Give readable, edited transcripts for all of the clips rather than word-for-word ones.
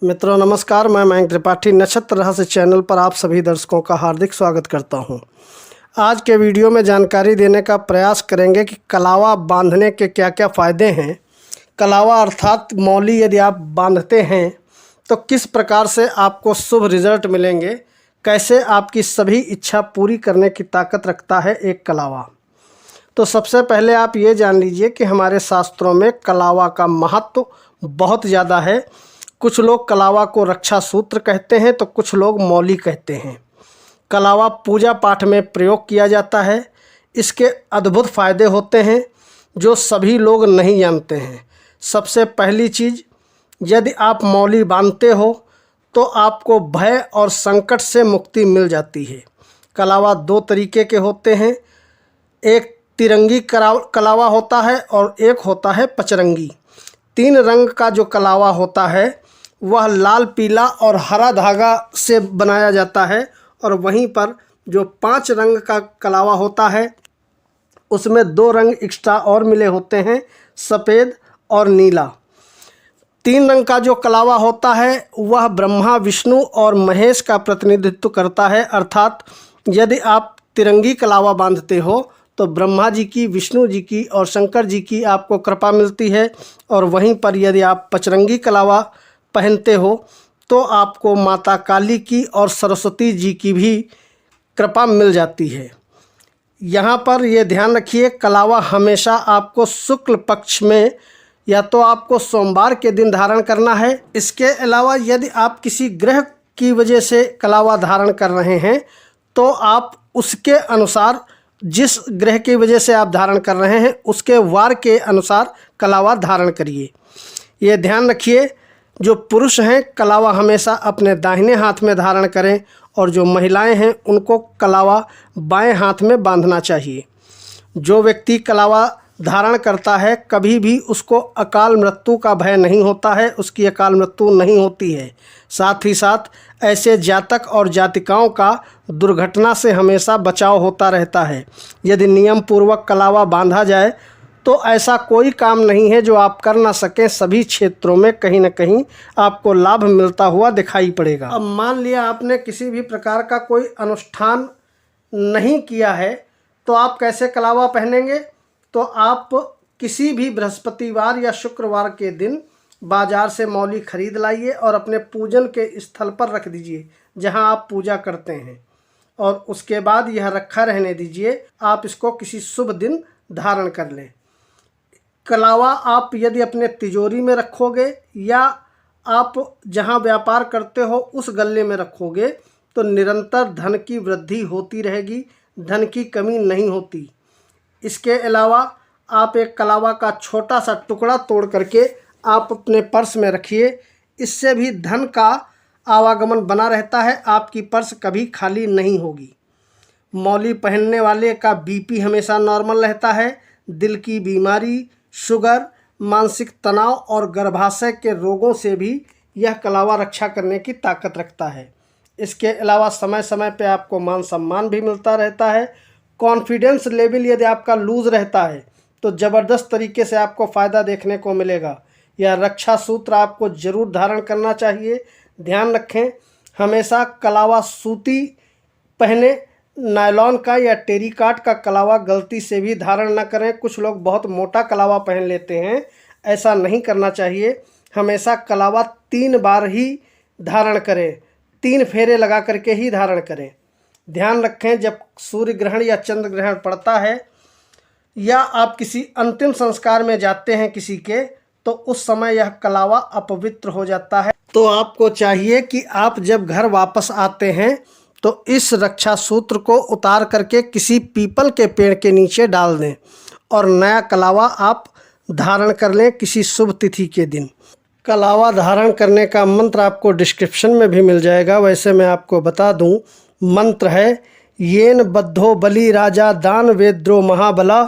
मित्रों नमस्कार, मैं मयंक त्रिपाठी नक्षत्र रहस्य चैनल पर आप सभी दर्शकों का हार्दिक स्वागत करता हूं। आज के वीडियो में जानकारी देने का प्रयास करेंगे कि कलावा बांधने के क्या क्या फ़ायदे हैं। कलावा अर्थात मौली यदि आप बांधते हैं तो किस प्रकार से आपको शुभ रिजल्ट मिलेंगे, कैसे आपकी सभी इच्छा पूरी करने की ताकत रखता है एक कलावा। तो सबसे पहले आप ये जान लीजिए कि हमारे शास्त्रों में कलावा का महत्व बहुत ज़्यादा है। कुछ लोग कलावा को रक्षा सूत्र कहते हैं तो कुछ लोग मौली कहते हैं। कलावा पूजा पाठ में प्रयोग किया जाता है। इसके अद्भुत फ़ायदे होते हैं जो सभी लोग नहीं जानते हैं। सबसे पहली चीज़, यदि आप मौली बांधते हो तो आपको भय और संकट से मुक्ति मिल जाती है। कलावा दो तरीके के होते हैं, एक तिरंगी कलावा होता है और एक होता है पचरंगी। 3 रंग का जो कलावा होता है वह लाल, पीला और हरा धागा से बनाया जाता है, और वहीं पर जो 5 रंग का कलावा होता है उसमें 2 रंग एक्स्ट्रा और मिले होते हैं, सफ़ेद और नीला। 3 रंग का जो कलावा होता है वह ब्रह्मा, विष्णु और महेश का प्रतिनिधित्व करता है। अर्थात यदि आप तिरंगी कलावा बांधते हो तो ब्रह्मा जी की, विष्णु जी की और शंकर जी की आपको कृपा मिलती है, और वहीं पर यदि आप पचरंगी कलावा पहनते हो तो आपको माता काली की और सरस्वती जी की भी कृपा मिल जाती है। यहाँ पर ये ध्यान रखिए, कलावा हमेशा आपको शुक्ल पक्ष में या तो आपको सोमवार के दिन धारण करना है। इसके अलावा यदि आप किसी ग्रह की वजह से कलावा धारण कर रहे हैं तो आप उसके अनुसार, जिस ग्रह की वजह से आप धारण कर रहे हैं उसके वार के अनुसार कलावा धारण करिए। ये ध्यान रखिए, जो पुरुष हैं कलावा हमेशा अपने दाहिने हाथ में धारण करें, और जो महिलाएं हैं उनको कलावा बाएं हाथ में बांधना चाहिए। जो व्यक्ति कलावा धारण करता है कभी भी उसको अकाल मृत्यु का भय नहीं होता है, उसकी अकाल मृत्यु नहीं होती है। साथ ही साथ ऐसे जातक और जातिकाओं का दुर्घटना से हमेशा बचाव होता रहता है। यदि नियम पूर्वक कलावा बांधा जाए तो ऐसा कोई काम नहीं है जो आप कर ना सकें। सभी क्षेत्रों में कहीं ना कहीं आपको लाभ मिलता हुआ दिखाई पड़ेगा। अब मान लिया आपने किसी भी प्रकार का कोई अनुष्ठान नहीं किया है तो आप कैसे कलावा पहनेंगे? तो आप किसी भी बृहस्पतिवार या शुक्रवार के दिन बाज़ार से मौली खरीद लाइए और अपने पूजन के स्थल पर रख दीजिए जहां आप पूजा करते हैं, और उसके बाद यह रखा रहने दीजिए। आप इसको किसी शुभ दिन धारण कर लें। कलावा आप यदि अपने तिजोरी में रखोगे या आप जहां व्यापार करते हो उस गल्ले में रखोगे तो निरंतर धन की वृद्धि होती रहेगी, धन की कमी नहीं होती। इसके अलावा आप एक कलावा का छोटा सा टुकड़ा तोड़ करके आप अपने पर्स में रखिए। इससे भी धन का आवागमन बना रहता है, आपकी पर्स कभी खाली नहीं होगी। मौली पहनने वाले का बीपी हमेशा नॉर्मल रहता है। दिल की बीमारी, शुगर, मानसिक तनाव और गर्भाशय के रोगों से भी यह कलावा रक्षा करने की ताकत रखता है। इसके अलावा समय समय पे आपको मान सम्मान भी मिलता रहता है। कॉन्फिडेंस लेवल यदि आपका लूज़ रहता है तो ज़बरदस्त तरीके से आपको फ़ायदा देखने को मिलेगा। यह रक्षा सूत्र आपको ज़रूर धारण करना चाहिए। ध्यान रखें, हमेशा कलावा सूती पहने, नायलॉन का या टेरिकाट का कलावा गलती से भी धारण न करें। कुछ लोग बहुत मोटा कलावा पहन लेते हैं, ऐसा नहीं करना चाहिए। हमेशा कलावा 3 बार ही धारण करें, 3 फेरे लगा करके ही धारण करें। ध्यान रखें, जब सूर्य ग्रहण या चंद्र ग्रहण पड़ता है या आप किसी अंतिम संस्कार में जाते हैं किसी के, तो उस समय यह कलावा अपवित्र हो जाता है। तो आपको चाहिए कि आप जब घर वापस आते हैं तो इस रक्षा सूत्र को उतार करके किसी पीपल के पेड़ के नीचे डाल दें और नया कलावा आप धारण कर लें किसी शुभ तिथि के दिन। कलावा धारण करने का मंत्र आपको डिस्क्रिप्शन में भी मिल जाएगा। वैसे मैं आपको बता दूं, मंत्र है येन बद्धो बलि राजा दान वेद्रो महाबला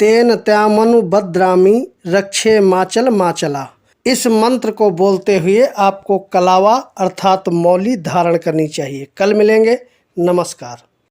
तेन त्यामनु बद्रामी रक्षे माचल माचला। इस मंत्र को बोलते हुए आपको कलावा अर्थात मौली धारण करनी चाहिए। कल मिलेंगे, नमस्कार।